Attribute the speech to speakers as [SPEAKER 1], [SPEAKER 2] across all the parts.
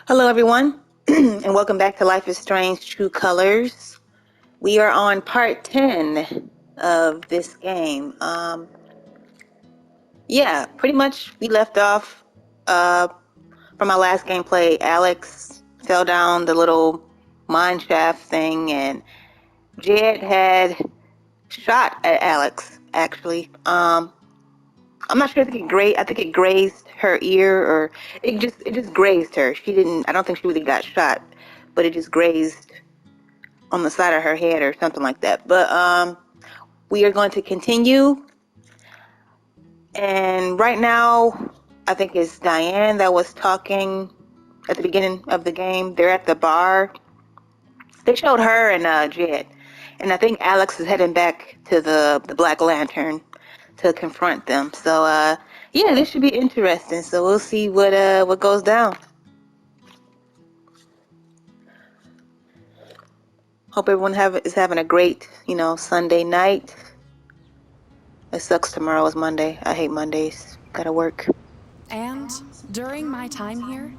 [SPEAKER 1] Hello, everyone, and welcome back to Life is Strange True Colors. We are on part 10 of this game. Yeah, pretty much we left off uh, from our last gameplay. Alex fell down the little mine shaft thing, and Jed had shot at Alex, actually. I'm not sure if I think it grazed her ear, or it just grazed her. I don't think she really got shot, but it just grazed on the side of her head or something like that. But we are going to continue. And right now, I think it's Diane that was talking at the beginning of the game. They're at the bar. They showed her and Jed. And I think Alex is heading back to the Black Lantern to confront them. So yeah, this should be interesting. So we'll see what goes down. Hope everyone is having a great, Sunday night. It sucks tomorrow is Monday. I hate Mondays. Gotta work.
[SPEAKER 2] And during my time here,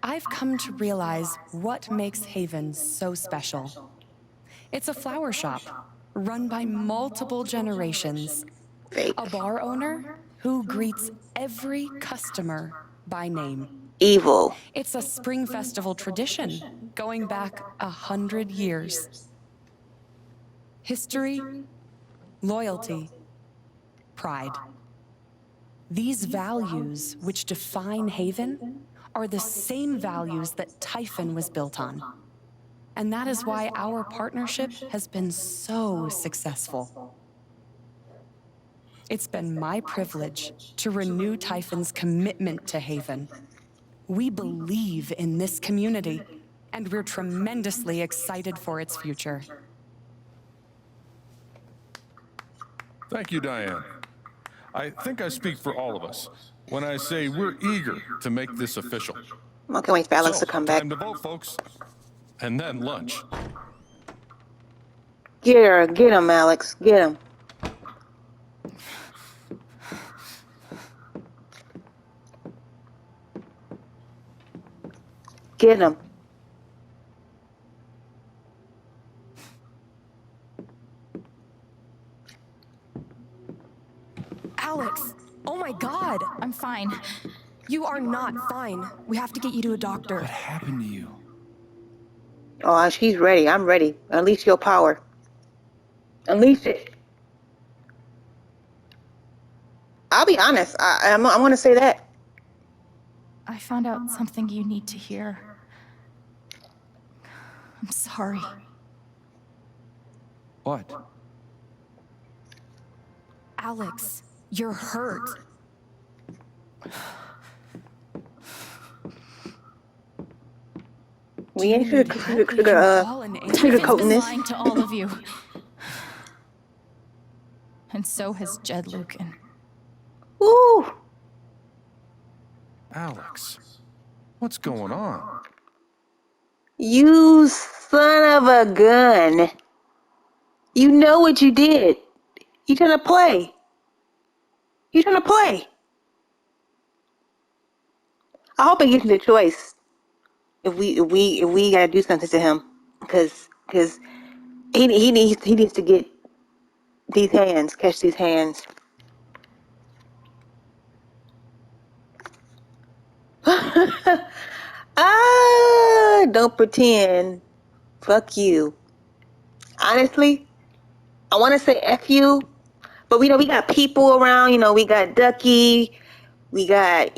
[SPEAKER 2] I've come to realize what makes Haven so special. It's a flower shop run by multiple generations.
[SPEAKER 1] Fake.
[SPEAKER 2] A bar owner who greets every customer by name.
[SPEAKER 1] Evil.
[SPEAKER 2] It's a spring festival tradition going back 100 years. History, loyalty, pride. These values which define Haven are the same values that Typhon was built on. And that is why our partnership has been so successful. It's been my privilege to renew Typhon's commitment to Haven. We believe in this community, and we're tremendously excited for its future.
[SPEAKER 3] Thank you, Diane. I think I speak for all of us when I say we're eager to make this official.
[SPEAKER 1] I can't wait for Alex to come back.
[SPEAKER 3] Time to vote, folks. And then lunch.
[SPEAKER 1] Get him, Alex. Get him. Get him.
[SPEAKER 4] Alex! Oh my god!
[SPEAKER 5] I'm fine.
[SPEAKER 4] You are not fine. We have to get you to a doctor.
[SPEAKER 6] What happened to you?
[SPEAKER 1] Oh, she's ready. I'm ready. Unleash your power. Unleash it. I'll be honest. I'm going to say that.
[SPEAKER 5] I found out something you need to hear. I'm sorry.
[SPEAKER 6] What?
[SPEAKER 4] Alex, you're hurt.
[SPEAKER 1] We ain't sugarcoating
[SPEAKER 5] Typhon's
[SPEAKER 1] this.
[SPEAKER 5] lying to all of you. And so has Jed Lucan.
[SPEAKER 1] Ooh.
[SPEAKER 3] Alex, what's going on?
[SPEAKER 1] You son of a gun. You know what you did. You trying to play. I hope it gives you the choice. If we gotta do something to him, because he needs to get catch these hands. Don't pretend. Fuck you. Honestly, I want to say F you, but we got people around. We got Ducky, we got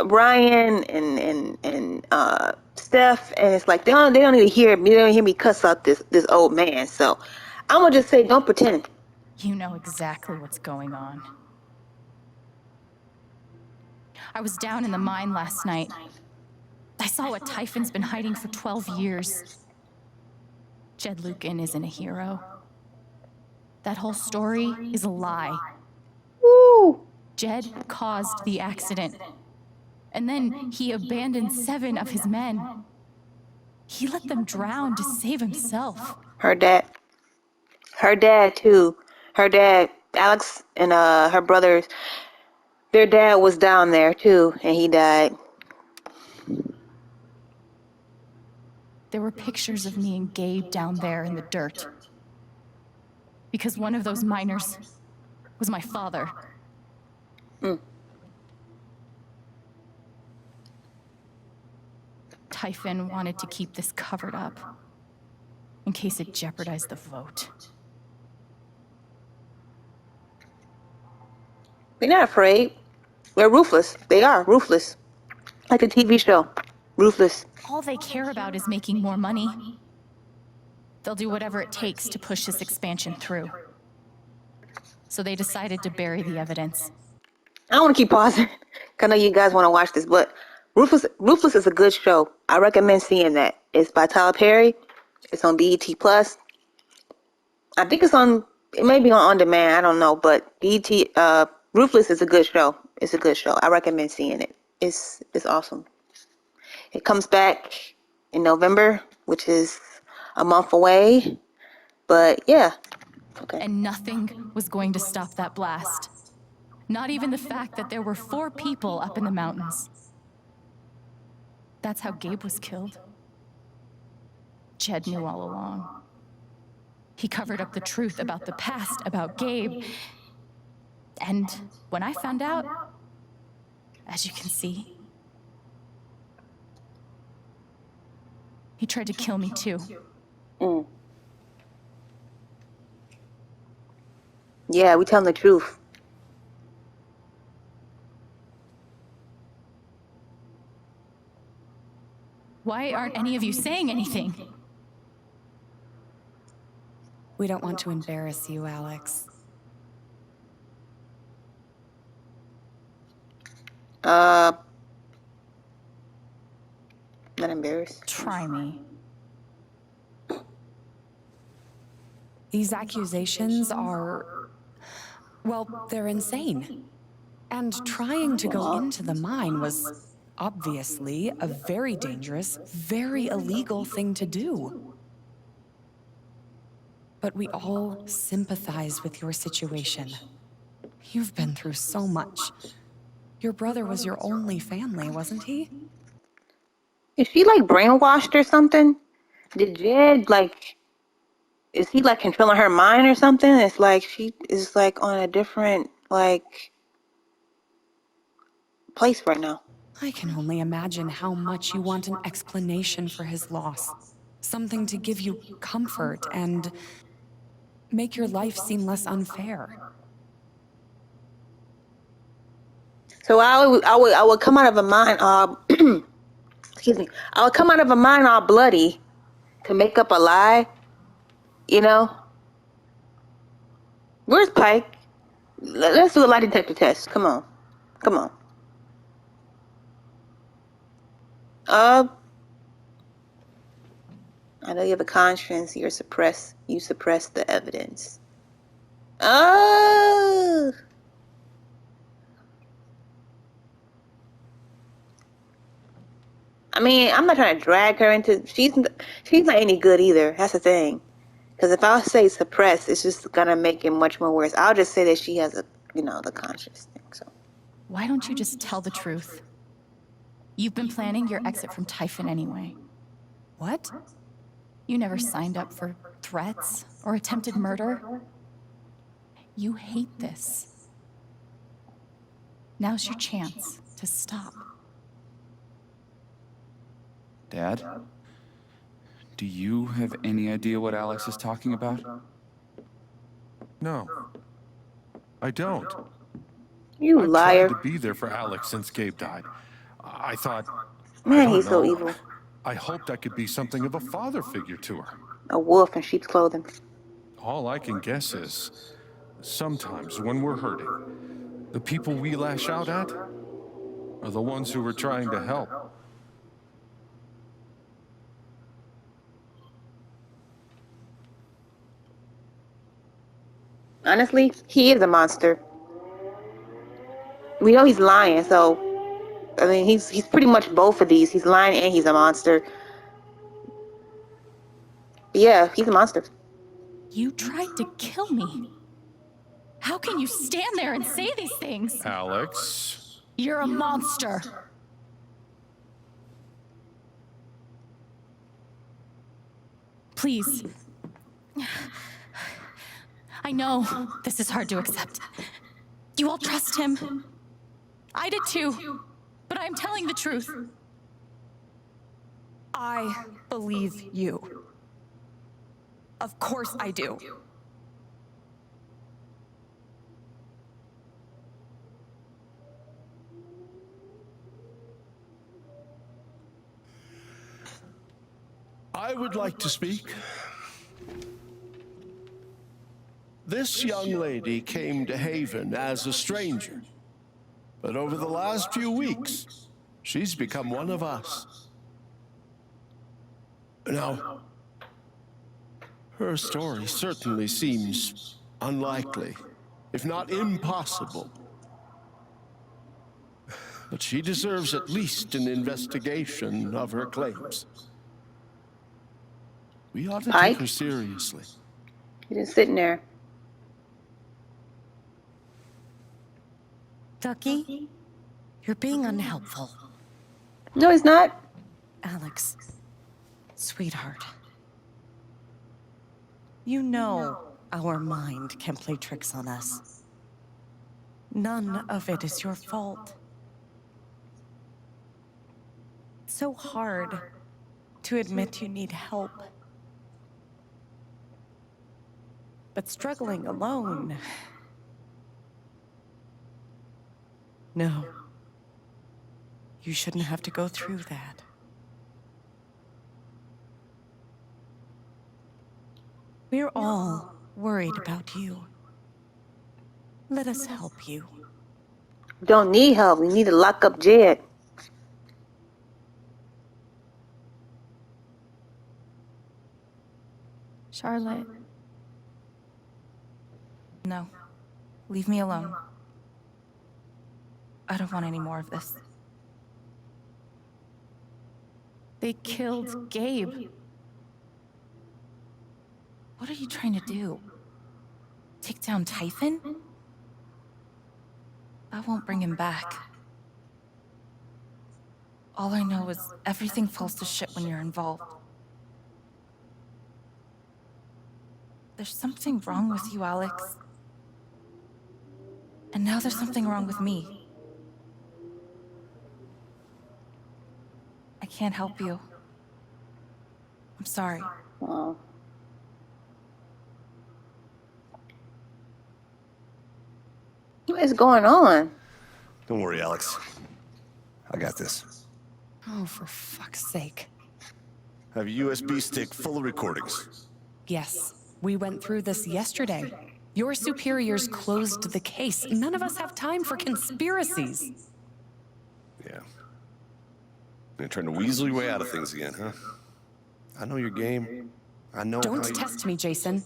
[SPEAKER 1] Ryan and Steph, and it's like they don't need to hear me. They don't hear me cuss out this old man. So I'm gonna just say, don't pretend.
[SPEAKER 5] You know exactly what's going on. I was down in the mine last night. I saw what Typhon's been hiding for 12 years. Jed Lucan isn't a hero. That whole story is a lie.
[SPEAKER 1] Woo!
[SPEAKER 5] Jed caused the accident. And then he abandoned 7 of his men. He let them drown to save himself.
[SPEAKER 1] Her dad too. Her dad, Alex, and her brothers, their dad was down there too, and he died.
[SPEAKER 5] there were pictures of me and Gabe down there in the dirt. Because one of those miners was my father. Typhon wanted to keep this covered up in case it jeopardized the vote.
[SPEAKER 1] They're not afraid. They're ruthless. They are ruthless. Like a TV show. Ruthless.
[SPEAKER 5] All they care about is making more money. They'll do whatever it takes to push this expansion through. So they decided to bury the evidence.
[SPEAKER 1] I don't want to keep pausing. 'Cause I know you guys want to watch this, but Ruthless is a good show. I recommend seeing that. It's by Tyler Perry. It's on BET Plus. I think it may be on demand. I don't know, but BET, Ruthless is a good show. It's a good show. I recommend seeing it. It's awesome. It comes back in November, which is a month away. But yeah. Okay.
[SPEAKER 5] And nothing was going to stop that blast. Not even the fact that there were 4 people up in the mountains. That's how Gabe was killed. Jed knew all along. He covered up the truth about the past, about Gabe. And when I found out, as you can see, he tried to kill me too.
[SPEAKER 1] Yeah, we telling the truth.
[SPEAKER 5] Why aren't any of you saying anything?
[SPEAKER 2] We don't want to embarrass you, Alex.
[SPEAKER 1] Not embarrassed.
[SPEAKER 5] Try me.
[SPEAKER 2] These accusations are, well, they're insane. And trying to go into the mine was obviously a very dangerous, very illegal thing to do. But we all sympathize with your situation. You've been through so much. Your brother was your only family, wasn't he?
[SPEAKER 1] Is she like brainwashed or something? Did Jed is he like controlling her mind or something? It's like she is like on a different place right now.
[SPEAKER 2] I can only imagine how much you want an explanation for his loss. Something to give you comfort and make your life seem less unfair.
[SPEAKER 1] So I would come out of a mine all excuse me. I would come out of a mine all bloody to make up a lie, you know? Where's Pike? Let's do a lie detector test. Come on. I know you have a conscience. You suppress the evidence. Oh. I mean, I'm not trying to drag her into. She's not any good either. That's the thing. Because if I say suppress, it's just gonna make it much more worse. I'll just say that she has the conscious thing. So.
[SPEAKER 5] Why don't you just tell the truth? You've been planning your exit from Typhon anyway.
[SPEAKER 2] What?
[SPEAKER 5] You never signed up for threats or attempted murder. You hate this. Now's your chance to stop.
[SPEAKER 6] Dad? Do you have any idea what Alex is talking about?
[SPEAKER 3] No, I don't.
[SPEAKER 1] You
[SPEAKER 3] I've
[SPEAKER 1] liar.
[SPEAKER 3] tried to be there for Alex since Gabe died. I thought,
[SPEAKER 1] Man,
[SPEAKER 3] I don't
[SPEAKER 1] he's so
[SPEAKER 3] know.
[SPEAKER 1] evil.
[SPEAKER 3] I hoped I could be something of a father figure to her.
[SPEAKER 1] A wolf in sheep's clothing.
[SPEAKER 3] All I can guess is, sometimes when we're hurting, the people we lash out at are the ones who we're trying to help.
[SPEAKER 1] Honestly, he is a monster. We know he's lying, so I mean he's pretty much both of these. He's lying and he's a monster. But yeah, he's a monster.
[SPEAKER 5] You tried to kill me. How can you stand there and say these things?
[SPEAKER 3] Alex?
[SPEAKER 5] You're a monster. Please. I know this is hard to accept. You all trust him. I did too, but I'm telling the truth.
[SPEAKER 4] I believe you. Of course I do.
[SPEAKER 7] I would like to speak. This young lady came to Haven as a stranger, but over the last few weeks, she's become one of us. Now, her story certainly seems unlikely, if not impossible. But she deserves at least an investigation of her claims. We ought to
[SPEAKER 1] Pike?
[SPEAKER 7] take her seriously.
[SPEAKER 1] You're just sitting there.
[SPEAKER 8] Ducky, you're being unhelpful.
[SPEAKER 1] No, he's not.
[SPEAKER 8] Alex, sweetheart. You know our mind can play tricks on us. None of it is your fault. It's so hard to admit you need help. But struggling alone... No. You shouldn't have to go through that. We're all worried about you. Let us help you.
[SPEAKER 1] We don't need help. We need to lock up Jed.
[SPEAKER 5] Charlotte. No. Leave me alone. I don't want any more of this. They killed Gabe. What are you trying to do? Take down Typhon? I won't bring him back. All I know is everything falls to shit when you're involved. There's something wrong with you, Alex. And now there's something wrong with me. I can't help you. I'm sorry.
[SPEAKER 1] Oh. What is going on?
[SPEAKER 9] Don't worry, Alex. I got this.
[SPEAKER 2] Oh, for fuck's sake.
[SPEAKER 9] I have a USB stick full of recordings.
[SPEAKER 2] Yes, we went through this yesterday. Your superiors closed the case. None of us have time for conspiracies.
[SPEAKER 9] Yeah. You're trying to weasel your way out of things again, huh? I know your game. I know
[SPEAKER 2] Don't
[SPEAKER 9] how you...
[SPEAKER 2] test me, Jason.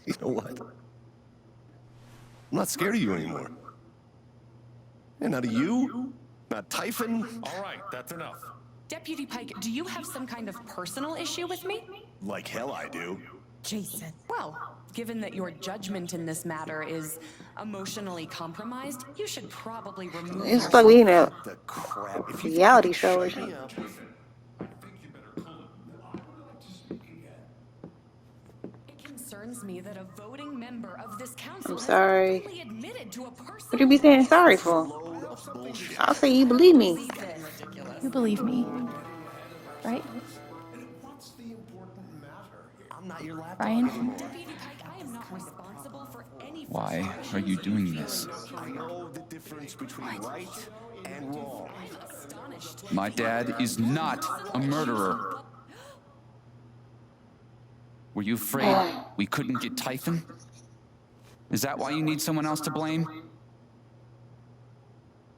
[SPEAKER 9] You know what? I'm not scared of you anymore. And not of you, not Typhon.
[SPEAKER 3] All right, that's enough.
[SPEAKER 2] Deputy Pike, do you have some kind of personal issue with me?
[SPEAKER 9] Like hell I do.
[SPEAKER 8] Jason.
[SPEAKER 2] Well, given that your judgment in this matter is emotionally compromised, you should probably remove
[SPEAKER 1] It's like we in a
[SPEAKER 9] The crap. If you
[SPEAKER 1] reality show or something.
[SPEAKER 2] It concerns me that a voting member of this council
[SPEAKER 1] I'm
[SPEAKER 2] has
[SPEAKER 1] sorry.
[SPEAKER 2] openly admitted to a person.
[SPEAKER 1] What you be saying sorry for? I'll say you believe me.
[SPEAKER 5] You believe me, right?
[SPEAKER 9] I'm not your lapdog.
[SPEAKER 5] Ryan?
[SPEAKER 2] Deputy Pike, I am not responsible for any.
[SPEAKER 6] Why are you doing this?
[SPEAKER 9] I know the difference between right and wrong.
[SPEAKER 2] Astonished.
[SPEAKER 6] My dad is not a murderer. Were you afraid we couldn't get Typhon? Is that why you need someone else to blame?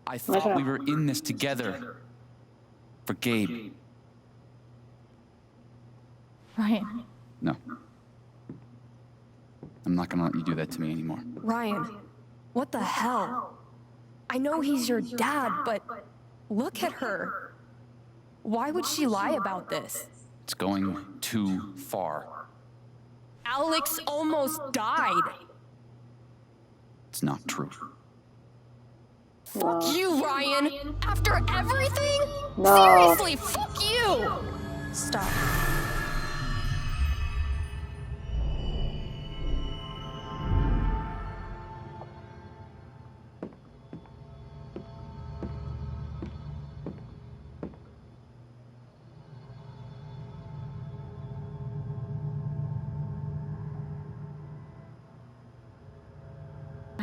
[SPEAKER 6] I thought we were in this together. For Gabe.
[SPEAKER 5] Ryan.
[SPEAKER 6] No. I'm not gonna let you do that to me anymore.
[SPEAKER 4] Ryan, what the hell? I know he's your dad, but look at her. Why would she lie about this?
[SPEAKER 6] It's going too far.
[SPEAKER 4] Alex almost died.
[SPEAKER 6] It's not true.
[SPEAKER 1] No.
[SPEAKER 4] Fuck you, Ryan. After everything?
[SPEAKER 1] No.
[SPEAKER 4] Seriously, fuck you. Stop.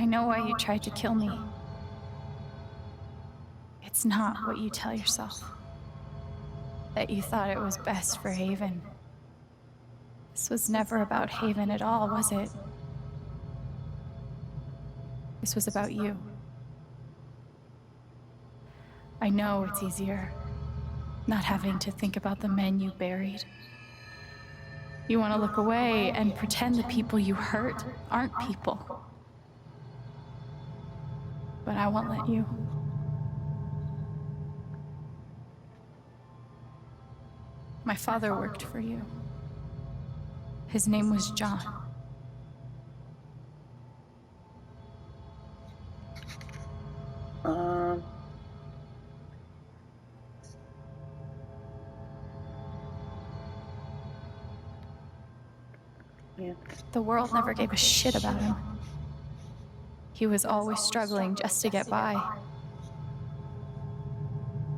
[SPEAKER 5] I know why you tried to kill me. It's not what you tell yourself. That you thought it was best for Haven. This was never about Haven at all, was it? This was about you. I know it's easier, not having to think about the men you buried. You want to look away and pretend the people you hurt aren't people. But I won't let you. My father worked for you. His name was John.
[SPEAKER 1] Yeah.
[SPEAKER 5] The world never gave a shit about him. He was always struggling just to get by.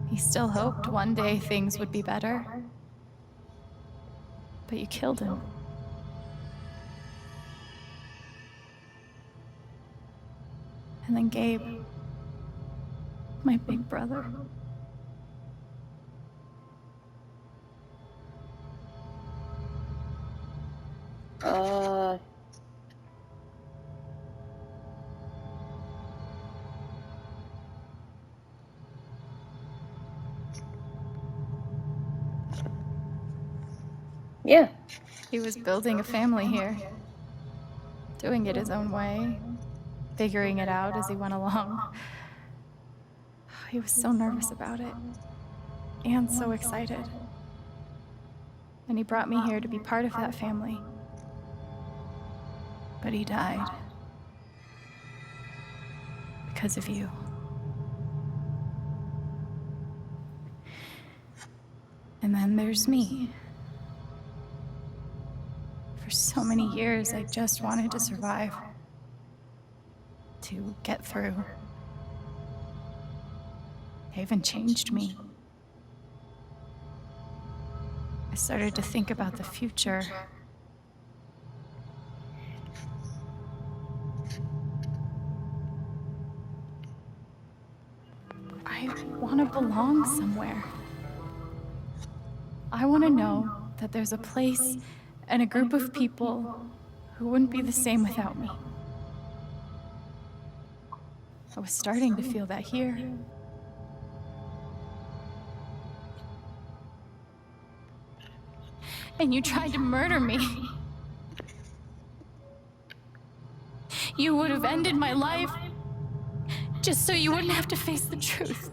[SPEAKER 5] He still hoped one day things would be better. But you killed him. And then Gabe, my big brother.
[SPEAKER 1] Yeah.
[SPEAKER 5] He was building a family here. Doing it his own way. Figuring it out as he went along. He was so nervous about it. And so excited. And he brought me here to be part of that family. But he died. Because of you. And then there's me. For so many years, I just wanted to survive. To get through. Haven changed me. I started to think about the future. I want to belong somewhere. I want to know that there's a place and a group of people who wouldn't be the same without me. I was starting to feel that here. And you tried to murder me. You would have ended my life just so you wouldn't have to face the truth.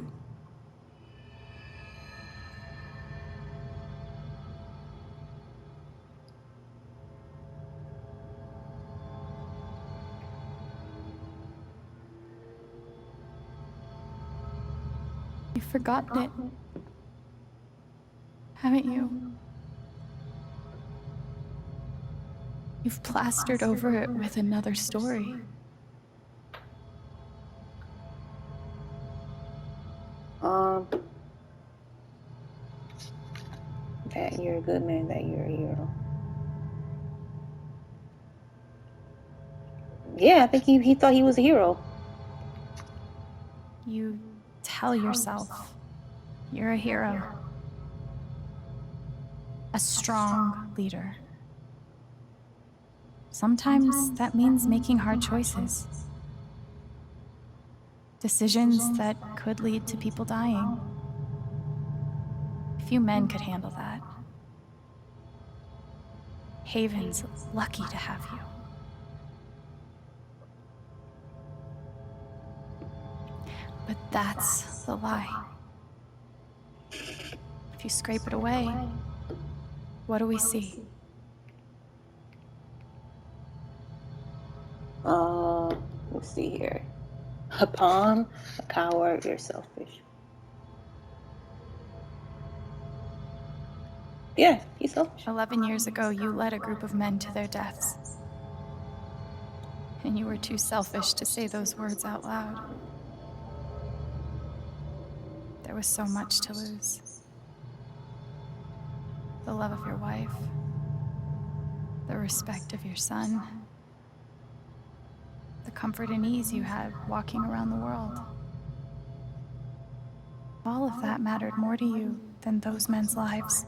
[SPEAKER 5] You've forgotten it, haven't you? You've plastered over it with another story.
[SPEAKER 1] That you're a good man, that you're a hero. Yeah, I think he thought he was a hero.
[SPEAKER 5] You tell yourself you're a hero. A strong leader. Sometimes that means making hard choices. Decisions that could lead to people dying. Few men could handle that. Haven's lucky to have you. But that's the lie. If you scrape it away, what do we see?
[SPEAKER 1] Let's see here. A pawn, a coward, you're selfish. Yeah, he's selfish.
[SPEAKER 5] 11 years ago, you led a group of men to their deaths. And you were too selfish to say those words out loud. There was so much to lose. The love of your wife. The respect of your son. The the comfort and ease you had walking around the world. All of that mattered more to you than those men's lives.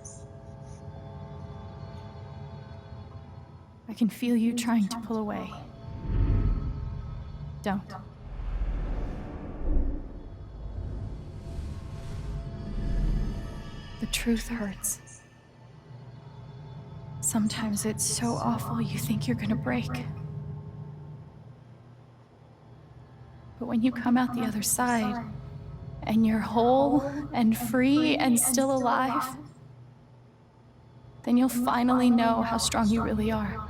[SPEAKER 5] I can feel you trying to pull away. Don't. The truth hurts. Sometimes it's so awful you think you're gonna break. But when you come out the other side, and you're whole and free and still alive, then you'll finally know how strong you really are.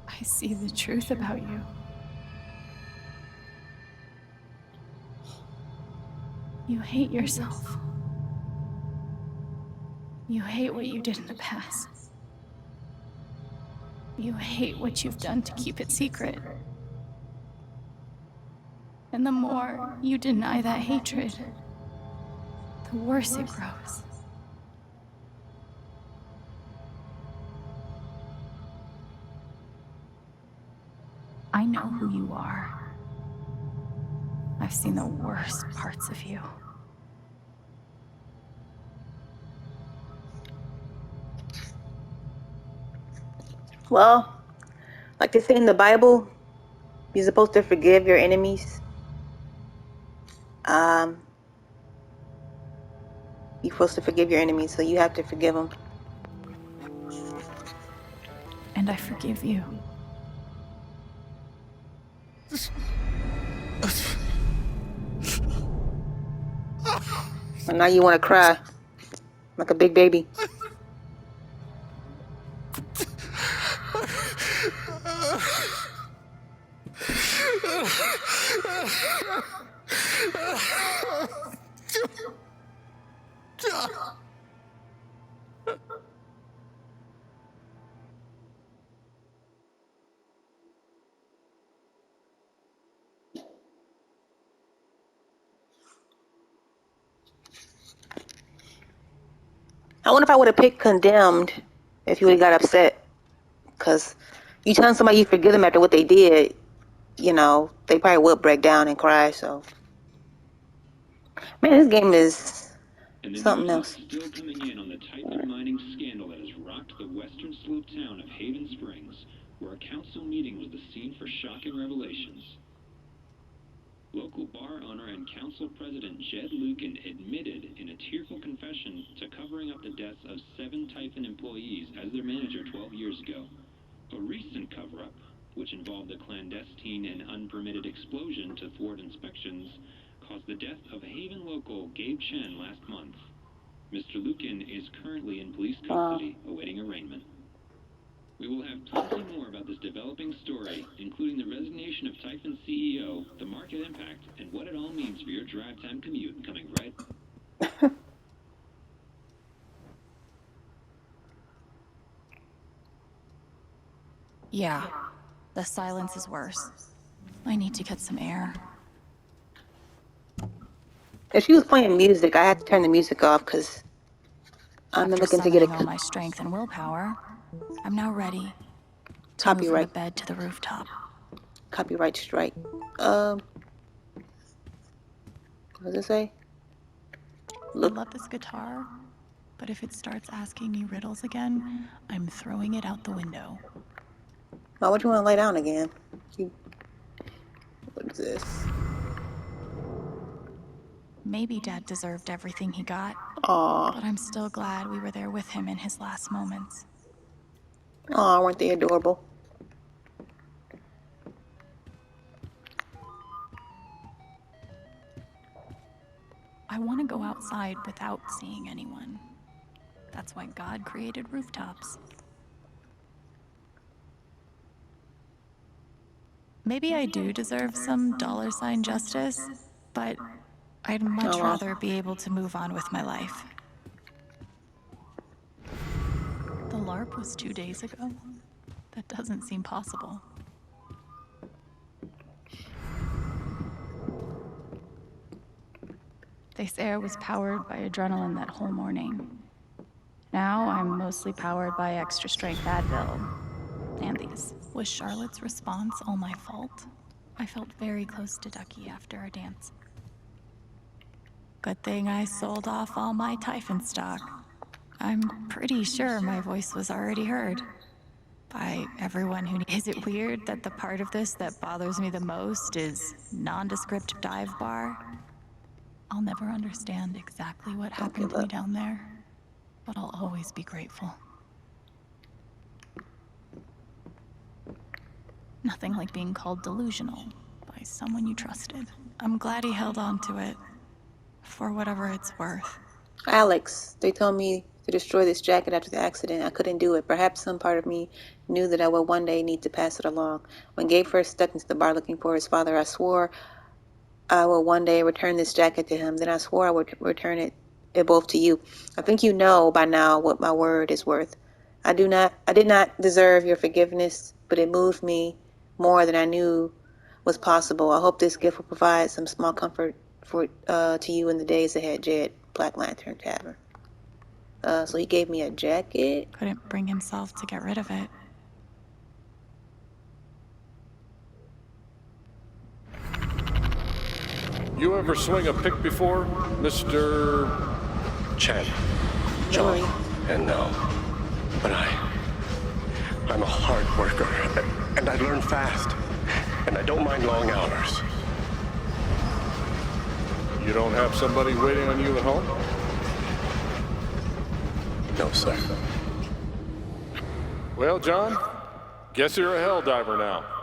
[SPEAKER 5] I see the truth about you. You hate yourself. You hate what you did in the past. You hate what you've done to keep it secret. And the more you deny that hatred, the worse it grows. I know who you are. I've seen the worst parts of you.
[SPEAKER 1] Well, like they say in the Bible, you're supposed to forgive your enemies. You're supposed to forgive your enemies, so you have to forgive them.
[SPEAKER 5] And I forgive you.
[SPEAKER 1] And now you want to cry like a big baby. I wonder if I would have picked Condemned if you would have got upset. Because you telling somebody you forgive them after what they did, you know, they probably would break down and cry. So, man, this game is something else.
[SPEAKER 10] Still coming in on the Titan mining scandal that has rocked the western slope town of Haven Springs, where a council meeting was the scene for shocking revelations. Local bar owner and council president Jed Lucan admitted in a tearful confession to covering up the deaths of 7 Typhon employees as their manager 12 years ago. A recent cover-up, which involved a clandestine and unpermitted explosion to thwart inspections, caused the death of Haven local Gabe Chen last month. Mr. Lucan is currently in police custody, awaiting arraignment. We will have plenty more about this developing story, including the resignation of Typhon CEO, the market impact, and what it all means for your drive time commute, coming right.
[SPEAKER 5] Yeah, the silence is worse. I need to get some air.
[SPEAKER 1] If she was playing music, I had to turn the music off because I'm
[SPEAKER 5] After
[SPEAKER 1] looking to get
[SPEAKER 5] summoning all
[SPEAKER 1] a
[SPEAKER 5] my strength and willpower, I'm now ready to move from the
[SPEAKER 1] copyright
[SPEAKER 5] bed to the rooftop.
[SPEAKER 1] strike. What does it say?
[SPEAKER 5] I love this guitar, but if it starts asking me riddles again, I'm throwing it out the window.
[SPEAKER 1] Why would you want to lay down again? What is this?
[SPEAKER 5] Maybe Dad deserved everything he got,
[SPEAKER 1] Aw,
[SPEAKER 5] but I'm still glad we were there with him in his last moments.
[SPEAKER 1] aw, weren't they adorable?
[SPEAKER 5] I want to go outside without seeing anyone. That's why God created rooftops. Maybe I do deserve some $ justice, but I'd much rather be able to move on with my life. The LARP was 2 days ago? That doesn't seem possible. This air was powered by adrenaline that whole morning. Now I'm mostly powered by extra-strength Advil and these. Was Charlotte's response all my fault? I felt very close to Ducky after our dance. Good thing I sold off all my Typhon stock. I'm pretty sure my voice was already heard by everyone who... Is it weird that the part of this that bothers me the most is nondescript dive bar? I'll never understand exactly what happened to me down there, but I'll always be grateful. Nothing like being called delusional by someone you trusted. I'm glad he held on to it, for whatever it's worth.
[SPEAKER 1] Alex, they told me to destroy this jacket after the accident. I couldn't do it. Perhaps some part of me knew that I would one day need to pass it along. When Gabe first stepped into the bar looking for his father, I swore I would one day return this jacket to him. Then I swore I would return it both to you. I think you know by now what my word is worth. I did not deserve your forgiveness, but it moved me more than I knew was possible. I hope this gift will provide some small comfort to you in the days ahead, Jed. Black Lantern Tavern. So he gave me a jacket.
[SPEAKER 5] Couldn't bring himself to get rid of it.
[SPEAKER 3] You ever swing a pick before, Mr.
[SPEAKER 9] Chen, John, and no. But I'm a hard worker, and I learn fast, and I don't mind long hours.
[SPEAKER 3] You don't have somebody waiting on you at home?
[SPEAKER 9] No, sir.
[SPEAKER 3] Well, John, guess you're a hell diver now.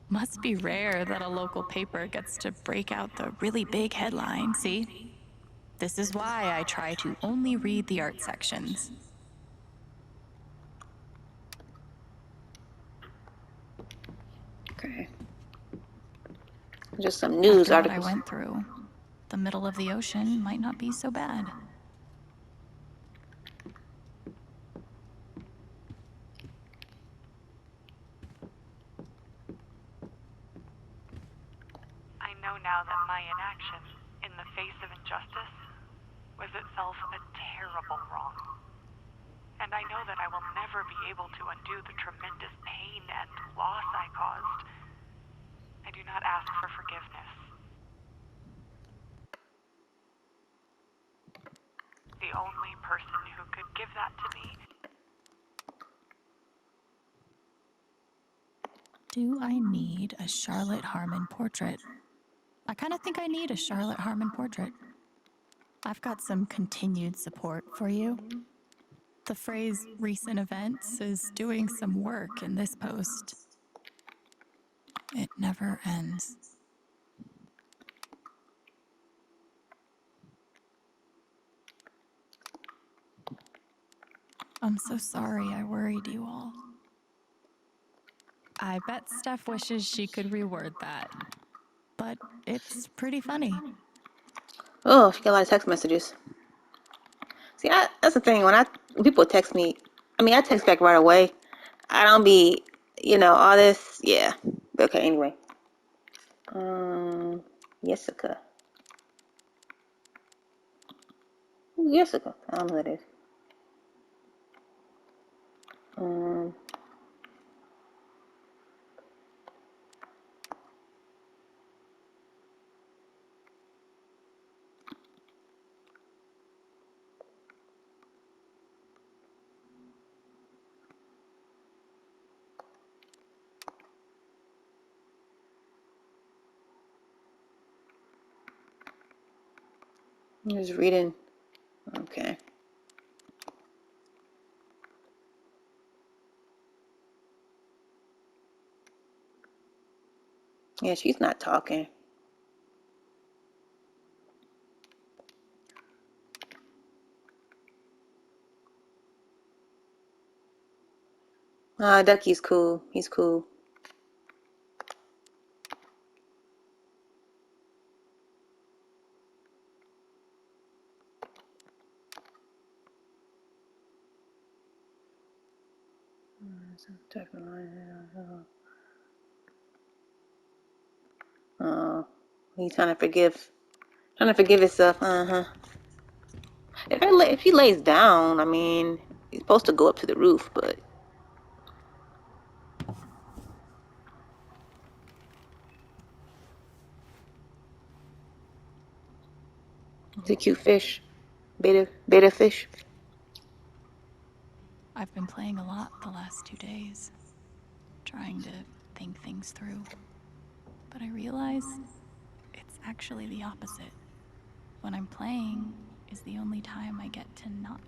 [SPEAKER 5] Must be rare that a local paper gets to break out the really big headline, see? This is why I try to only read the art sections.
[SPEAKER 1] Okay. Just some news
[SPEAKER 5] After
[SPEAKER 1] articles.
[SPEAKER 5] what I went through, the middle of the ocean might not be so bad.
[SPEAKER 11] I know now that my inaction, in the face of injustice, was itself a terrible wrong. And I know that I will never be able to undo the tremendous pain and loss I caused. I do not ask for forgiveness. The only person who could give that to me.
[SPEAKER 5] Do I need a Charlotte Harmon portrait? I kind of think I need a Charlotte Harmon portrait. I've got some continued support for you. The phrase recent events is doing some work in this post. It never ends. I'm so sorry I worried you all. I bet Steph wishes she could reword that. But it's pretty funny.
[SPEAKER 1] Oh, she got a lot of text messages. See, that's the thing. When people text me, I text back right away. I don't be, all this. Yeah. Okay. Anyway. Jessica. Who's Jessica? I don't know who that is. I'm just reading. Okay. Yeah, she's not talking. Ducky's cool. He's cool. Oh. He's trying to forgive himself. If he lays down, I mean, he's supposed to go up to the roof, but it's a cute fish, beta fish.
[SPEAKER 5] I've been playing a lot the last 2 days, trying to think things through. But I realize it's actually the opposite. When I'm playing is the only time I get to not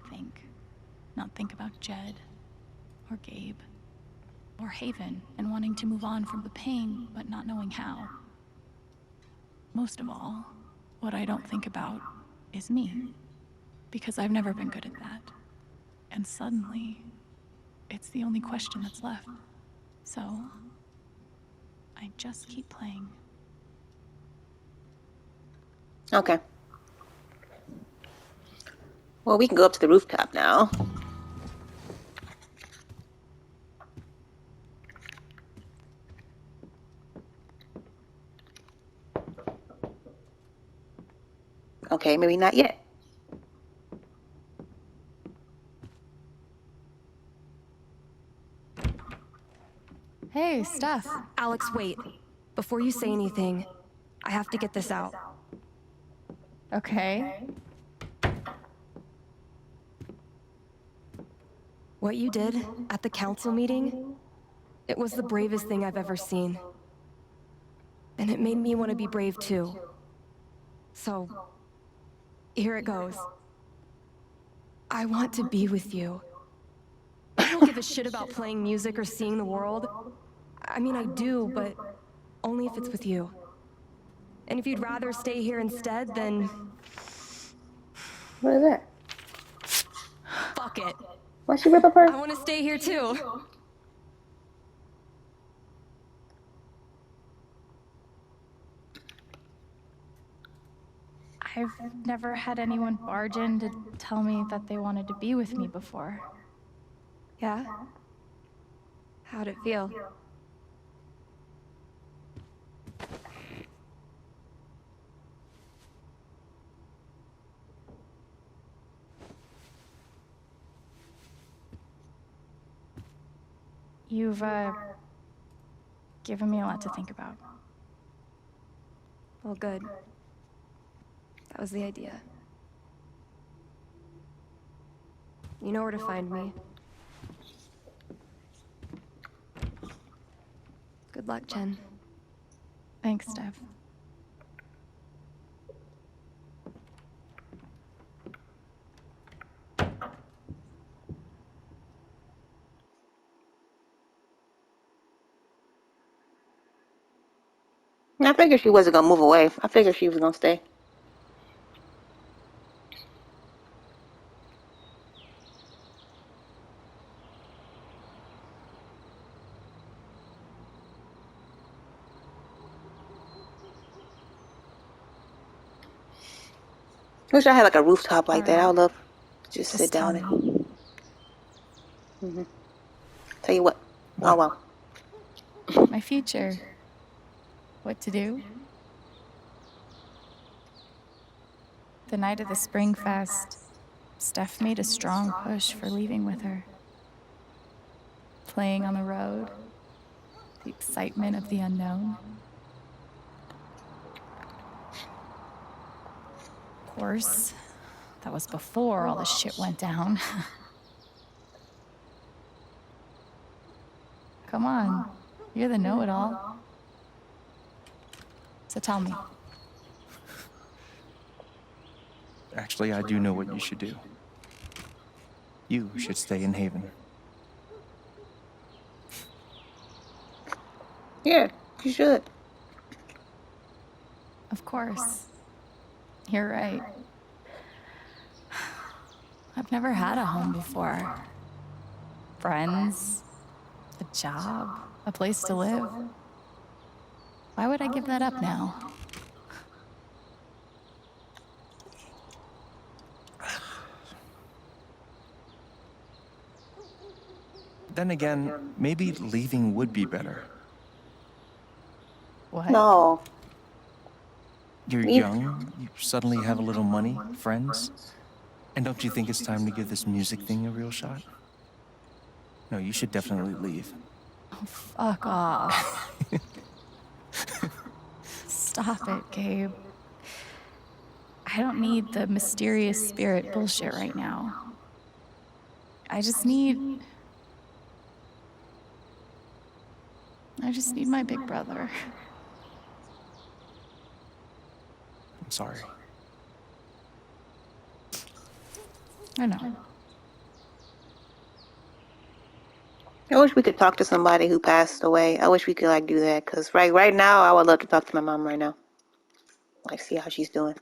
[SPEAKER 5] think about Jed, or Gabe, or Haven, and wanting to move on from the pain, but not knowing how. Most of all, what I don't think about is me, because I've never been good at that. And suddenly, it's the only question that's left. So, I just keep playing.
[SPEAKER 1] Okay. Well, we can go up to the rooftop now. Okay, maybe not yet.
[SPEAKER 5] Hey, Steph.
[SPEAKER 4] Alex, wait. Before you say anything, I have to get this out.
[SPEAKER 5] Okay.
[SPEAKER 4] What you did at the council meeting, it was the bravest thing I've ever seen. And it made me want to be brave too. So, here it goes. I want to be with you. I don't give a shit about playing music or seeing the world. I mean, I do, but only if it's with you. And if you'd rather stay here instead, then...
[SPEAKER 1] What is that?
[SPEAKER 4] Fuck it.
[SPEAKER 1] Why'd she rip up her?
[SPEAKER 4] I want to stay here too.
[SPEAKER 5] I've never had anyone barge in to tell me that they wanted to be with me before.
[SPEAKER 4] Yeah? How'd it feel?
[SPEAKER 5] You've, given me a lot to think about.
[SPEAKER 4] Well, good. That was the idea. You know where to find me. Good luck, Jen.
[SPEAKER 5] Thanks, Steph.
[SPEAKER 1] I figured she wasn't gonna move away. I figured she was gonna stay. Wish I had like a rooftop like that. I would love to just sit down and tell you what. Oh well.
[SPEAKER 5] My future. What to do? The night of the Spring Fest, Steph made a strong push for leaving with her. Playing on the road, the excitement of the unknown. Of course, that was before all the shit went down. Come on, you're the know-it-all. So tell me.
[SPEAKER 6] Actually, I do know what you should do. You should stay in Haven.
[SPEAKER 1] Yeah, you should.
[SPEAKER 5] Of course. You're right. I've never had a home before. Friends, a job, a place to live. Why would I give that up now?
[SPEAKER 6] Then again, maybe leaving would be better.
[SPEAKER 5] What?
[SPEAKER 1] No.
[SPEAKER 12] You're
[SPEAKER 1] Me-
[SPEAKER 12] young, you suddenly have a little money, friends, and don't you think it's time to give this music thing a real shot? No, you should definitely leave.
[SPEAKER 5] Fuck off. Stop it, Gabe. I don't need the mysterious spirit bullshit right now. I just need my big brother.
[SPEAKER 12] I'm sorry.
[SPEAKER 5] I know.
[SPEAKER 1] I wish we could talk to somebody who passed away. I wish we could like do that, because right now I would love to talk to my mom right now. Like see how she's doing.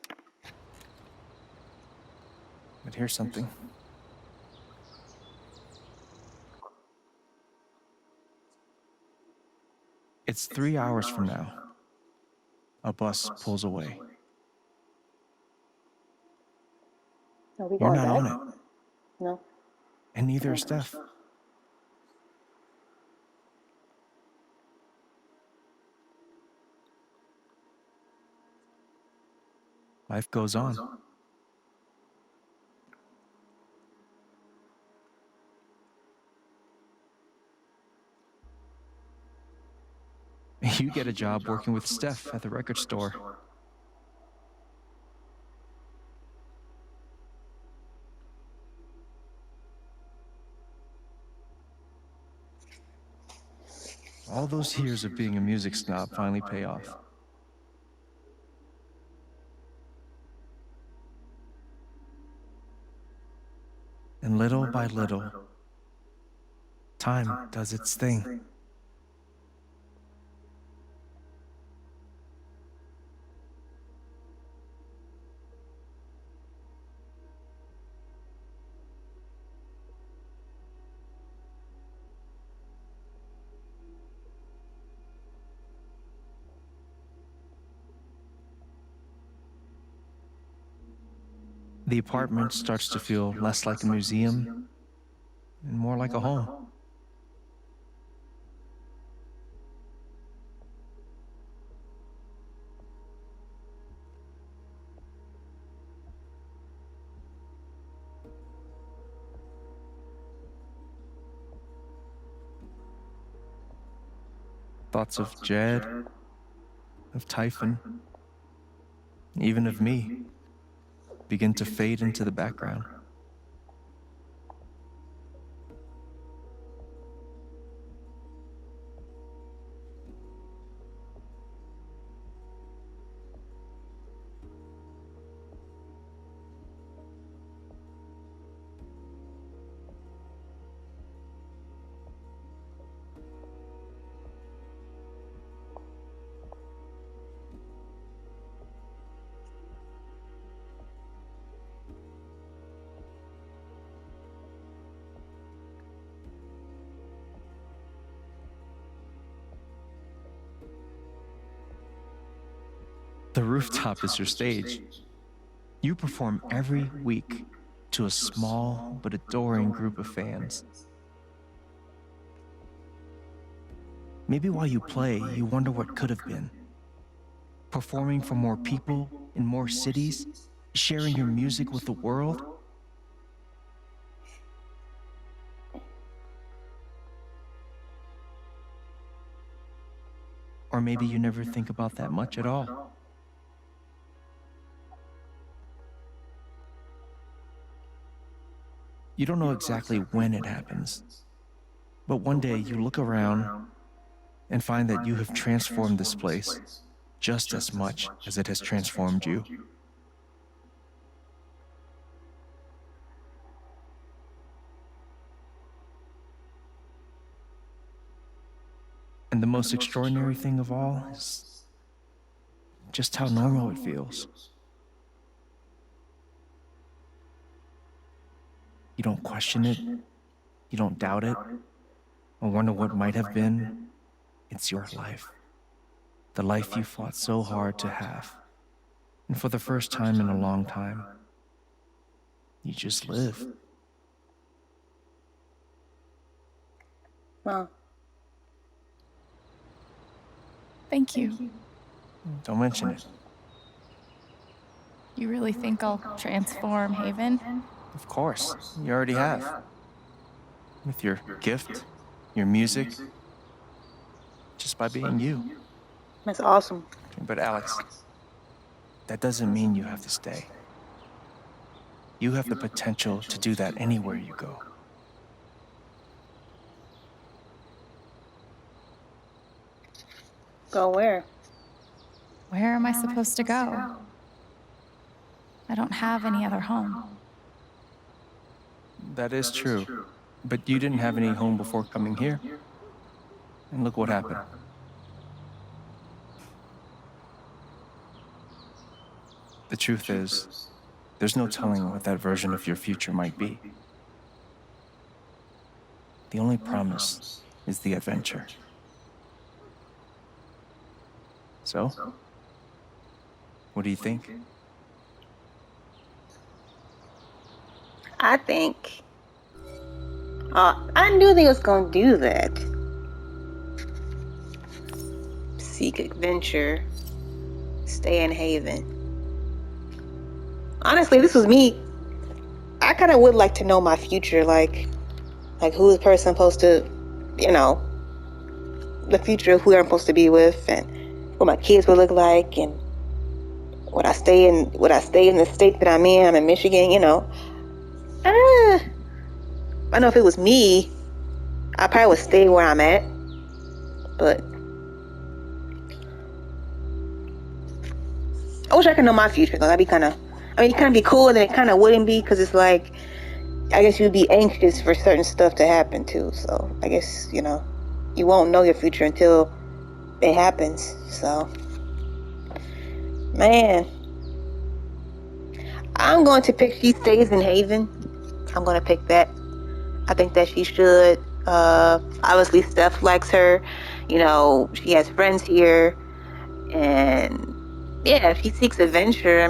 [SPEAKER 12] But here's something. It's 3 hours from now. A bus pulls away.
[SPEAKER 1] Are we
[SPEAKER 12] You're
[SPEAKER 1] going
[SPEAKER 12] not
[SPEAKER 1] back?
[SPEAKER 12] on it,
[SPEAKER 1] No.
[SPEAKER 12] and neither is Steph. Life goes on. You get a job working with Steph at the record store. All those years of being a music snob finally pay off. And little by little, time does its thing. The apartment starts to feel less like a museum and more like a home. Thoughts of Jed, of Typhon, even of me, begin to fade into the background. The rooftop is your stage. You perform every week to a small but adoring group of fans. Maybe while you play, you wonder what could have been. Performing for more people in more cities, sharing your music with the world. Or maybe you never think about that much at all. You don't know exactly when it happens, but one day you look around and find that you have transformed this place just as much as it has transformed you. And the most extraordinary thing of all is just how normal it feels. You don't question it, you don't doubt it, or wonder what might have been. It's your life. The life you fought so hard to have. And for the first time in a long time, you just live.
[SPEAKER 1] Well,
[SPEAKER 5] Thank you.
[SPEAKER 12] Don't mention it.
[SPEAKER 5] You really think I'll transform Haven?
[SPEAKER 12] Of course, you already have. With your gift, your music, just by being you.
[SPEAKER 1] That's awesome.
[SPEAKER 12] But Alex, that doesn't mean you have to stay. You have the potential to do that anywhere you go.
[SPEAKER 1] Go where?
[SPEAKER 5] Where am I supposed to go? I don't have any other home.
[SPEAKER 12] That is true. But you didn't have any home before coming here. And look what happened. The truth is, there's no telling what that version of your future might be. The only promise is the adventure. So, what do you think?
[SPEAKER 1] I think. I knew they was gonna do that. Seek adventure. Stay in Haven. Honestly, if this was me, I kind of would like to know my future, like who is the person supposed to, the future of who I'm supposed to be with, and what my kids would look like, and would I stay in the state that I'm in? I'm in Michigan, I know if it was me, I probably would stay where I'm at, but I wish I could know my future, though. That'd be it kind of be cool, and then it kind of wouldn't be, because it's like, I guess you'd be anxious for certain stuff to happen too. So I guess, you won't know your future until it happens. So, man, I'm going to pick she stays in Haven. I'm going to pick that. I think that she should. Obviously, Steph likes her. She has friends here. And yeah, if she seeks adventure,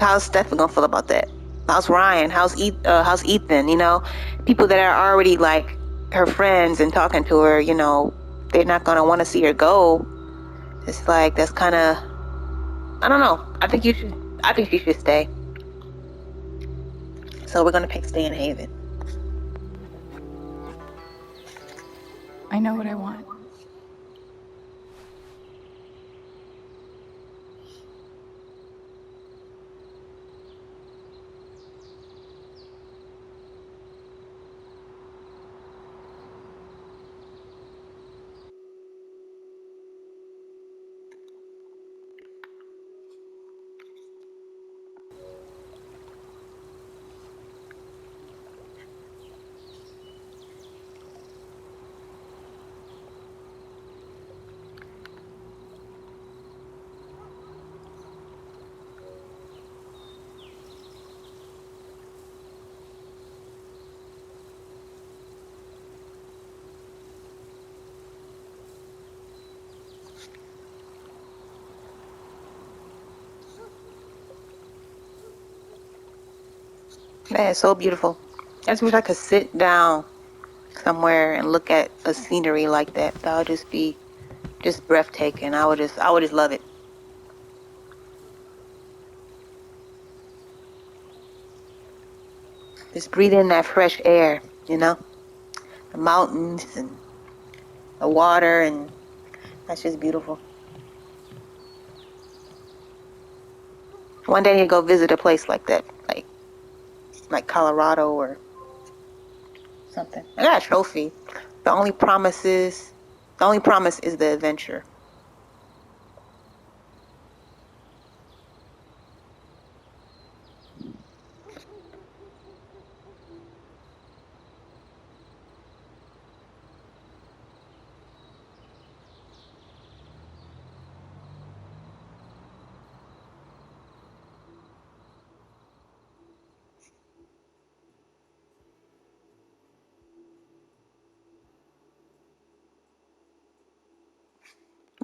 [SPEAKER 1] how's Steph gonna feel about that? How's Ryan? How's Ethan? People that are already like her friends and talking to her, they're not gonna want to see her go. It's like, that's kind of, I don't know. I think she should stay. So we're gonna pick stay in Haven.
[SPEAKER 5] I know what I want.
[SPEAKER 1] Man, it's so beautiful. I just wish I could sit down somewhere and look at a scenery like that. That would just be breathtaking. I would just love it. Just breathe in that fresh air, the mountains and the water, and that's just beautiful. One day I need to go visit a place like that, like Colorado or something. I got a trophy. The only promise is the adventure.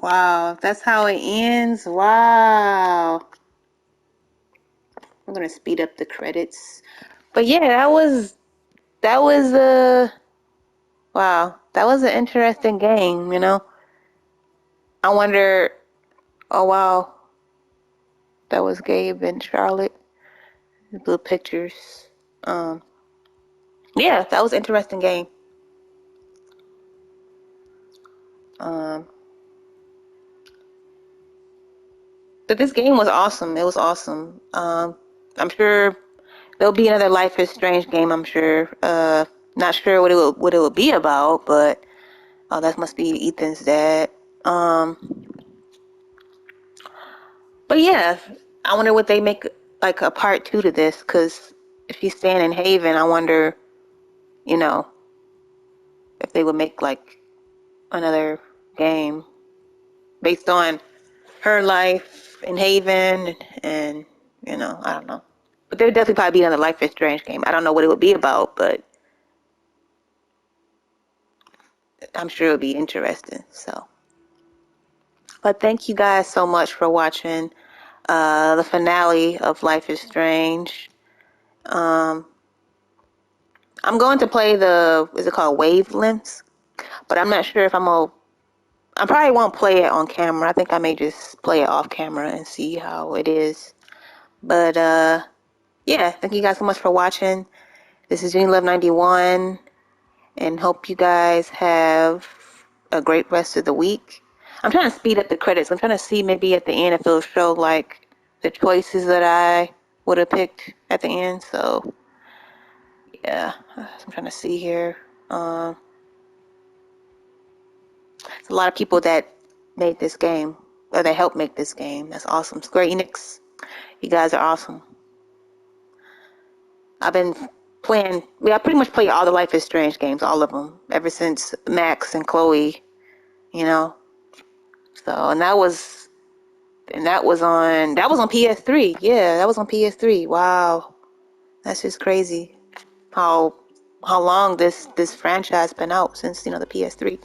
[SPEAKER 1] Wow, that's how it ends. Wow. I'm gonna speed up the credits. But yeah, that was wow, that was an interesting game, I wonder, oh wow, That was Gabe and Charlotte. The blue pictures. Yeah, that was an interesting game. But this game was awesome. It was awesome. I'm sure there'll be another Life is Strange game. I'm sure. Not sure what it will be about, but that must be Ethan's dad. But yeah, I wonder what they make like a part 2 to this, because if she's staying in Haven, I wonder, you know, if they would make like another game based on her life in Haven, and you know, I don't know. But there would definitely probably be another Life is Strange game. I don't know what it would be about, but I'm sure it would be interesting. So, but thank you guys so much for watching the finale of Life is Strange. I'm going to play is it called Wavelengths? But I'm not sure if I probably won't play it on camera. I think I may just play it off camera and see how it is. But yeah, thank you guys so much for watching. This is JennyLove91, and hope you guys have a great rest of the week. I'm trying to speed up the credits. I'm trying to see maybe at the end if it'll show like the choices that I would have picked at the end. So yeah, I'm trying to see here. There's a lot of people that made this game, or that helped make this game. That's awesome. Square Enix, you guys are awesome. I've been playing, I pretty much play all the Life is Strange games, all of them, ever since Max and Chloe, you know. So, and that was on PS3. Yeah, that was on PS3. Wow. That's just crazy. How long this franchise been out since, you know, the PS3.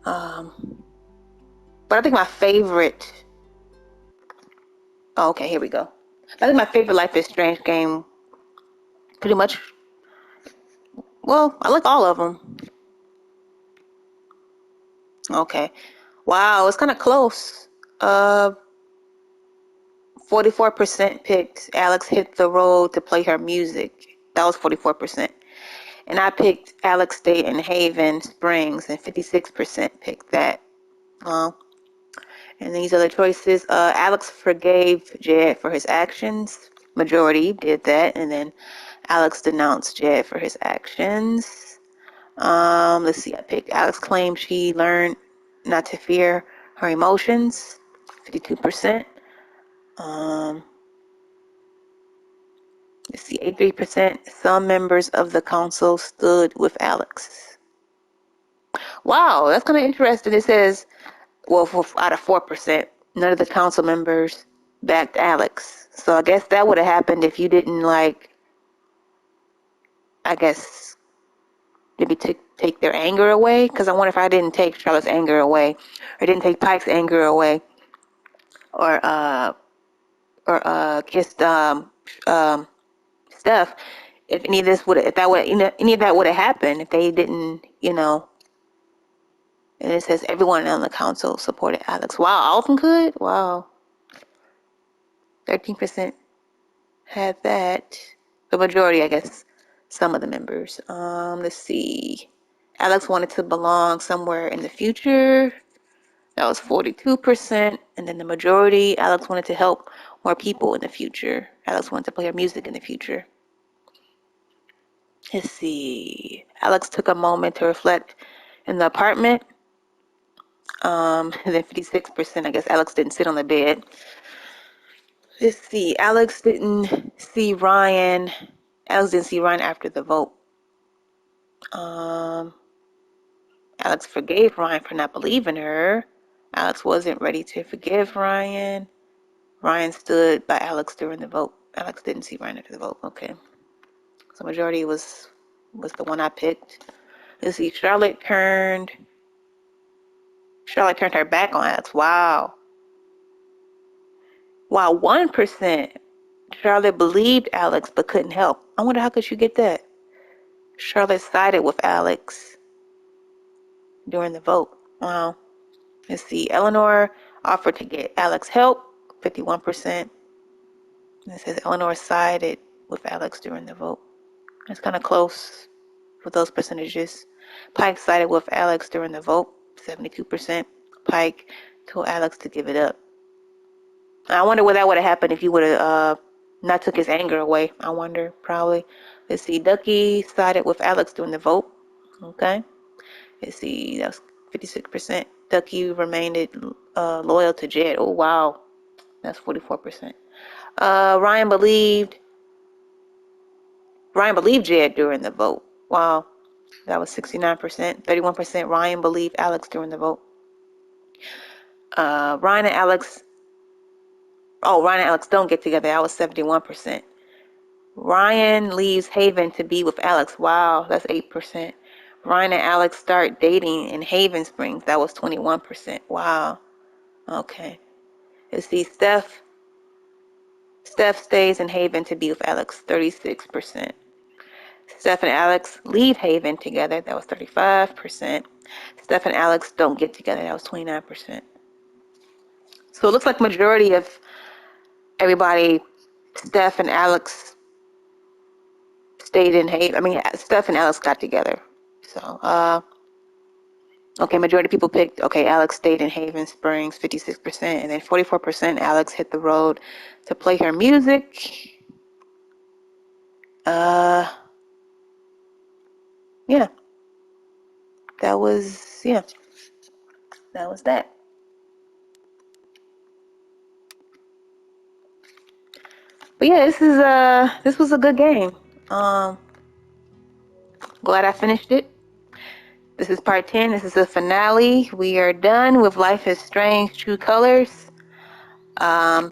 [SPEAKER 1] But I think my favorite, okay, here we go. I think my favorite Life is Strange game, pretty much, well, I like all of them. Okay. Wow, it's kind of close. 44% picked Alex Hit the Road to play her music. That was 44%. And I picked Alex Stay in Haven Springs, and 56% picked that. And these other choices, Alex forgave Jed for his actions. Majority did that. And then Alex denounced Jed for his actions. Let's see, I picked Alex claimed she learned not to fear her emotions. 52%. Let's see, 83%. Some members of the council stood with Alex. Wow, that's kind of interesting. It says, well, out of 4%, none of the council members backed Alex. So I guess that would have happened if you didn't, like, I guess, maybe take their anger away. Because I wonder if I didn't take Charlotte's anger away, or didn't take Pike's anger away, or kissed Steph, if any of this would, if that would, any of that would have happened, if they didn't, you know. And it says everyone on the council supported Alex. Wow, all of them could? Wow. 13% had that. The majority, I guess, some of the members. Let's see. Alex wanted to belong somewhere in the future. That was 42%. And then the majority, Alex wanted to help more people in the future. Alex wanted to play her music in the future. Let's see. Alex took a moment to reflect in the apartment. And then 56%, I guess Alex didn't sit on the bed. Let's see. Alex didn't see Ryan after the vote. Alex forgave Ryan for not believing her. Alex wasn't ready to forgive Ryan. Ryan stood by Alex during the vote. Alex didn't see Ryan after the vote. Okay. So majority was the one I picked. Let's see. Charlotte turned her back on Alex. Wow. Wow, 1%. Charlotte believed Alex but couldn't help. I wonder how could you get that? Charlotte sided with Alex during the vote. Wow. Let's see. Eleanor offered to get Alex help, 51%. It says Eleanor sided with Alex during the vote. It's kind of close with those percentages. Pike sided with Alex during the vote, 72%. Pike told Alex to give it up. I wonder what that would have happened if you would have not took his anger away. I wonder, probably. Let's see, Ducky sided with Alex during the vote. Okay. Let's see, that's 56%. Ducky remained loyal to Jed. Oh, wow. That's 44%. Ryan believed Jed during the vote. Wow. That was 69%. 31% Ryan believed Alex during the vote. Ryan and Alex don't get together. That was 71%. Ryan leaves Haven to be with Alex. Wow, that's 8%. Ryan and Alex start dating in Haven Springs. That was 21%. Wow. Okay. Let's see, Steph stays in Haven to be with Alex. 36%. Steph and Alex leave Haven together. That was 35%. Steph and Alex don't get together. That was 29%. So it looks like the majority of everybody, Steph and Alex stayed in Haven. I mean, Steph and Alex got together. So, okay, majority of people picked, okay, Alex stayed in Haven Springs, 56%, and then 44% Alex hit the road to play her music. Yeah. That was that. But yeah, this was a good game. Glad I finished it. This is part 10. This is the finale. We are done with Life is Strange: True Colors. I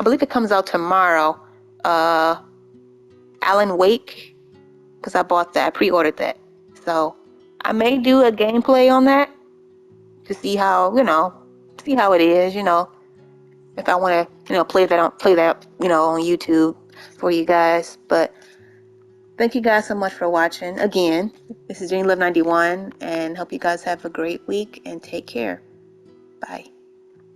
[SPEAKER 1] believe it comes out tomorrow. Alan Wake, because I bought that, I pre-ordered that. So I may do a gameplay on that to see how, it is, if I want to, play that, on YouTube for you guys. But thank you guys so much for watching. Again, this is Jenny Love 91, and hope you guys have a great week and take care. Bye.